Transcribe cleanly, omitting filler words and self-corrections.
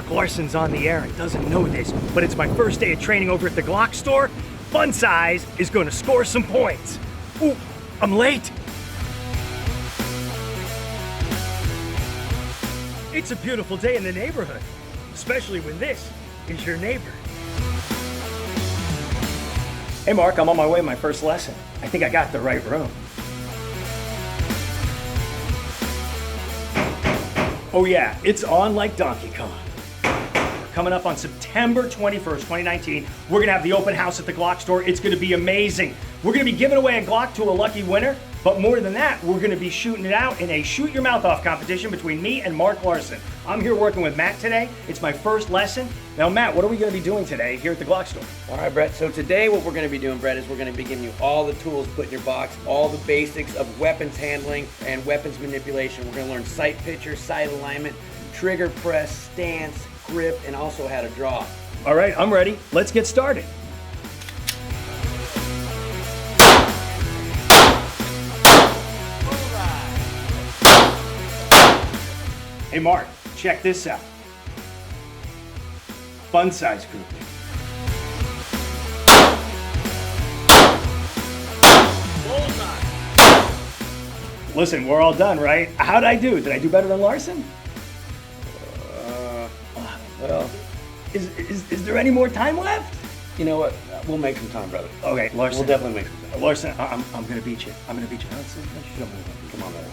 Mark Larson's on the air and doesn't know this, but it's my first day of training over at the Glock store. Fun Size is going to score some points. Ooh, I'm late. It's a beautiful day in the neighborhood, especially when this is your neighbor. Hey Mark, I'm on my way to my first lesson. I think I got the right room. Oh yeah, it's on like Donkey Kong. Coming up on September 21st, 2019, we're gonna have the open house at the Glock store. It's gonna be amazing. We're gonna be giving away a Glock to a lucky winner, but more than that, we're gonna be shooting it out in a shoot your mouth off competition between me and Mark Larson. I'm here working with Matt today. It's my first lesson. Now Matt, what are we gonna be doing today here at the Glock store? All right, Brett, so today what we're gonna be doing, Brett, is we're gonna be giving you all the tools put in your box, all the basics of weapons handling and weapons manipulation. We're gonna learn sight picture, sight alignment, trigger press, stance, grip, and also how to draw. All right, I'm ready. Let's get started. Hey Mark, check this out. Fun size group. Listen, we're all done, right? How'd I do? Did I do better than Larson? Well, Is there any more time left? you know what? We'll make some time, brother. Okay, Larson. We'll definitely make some time. Larson, I'm gonna beat you. I'm gonna beat you. Come on, brother. Come on, brother.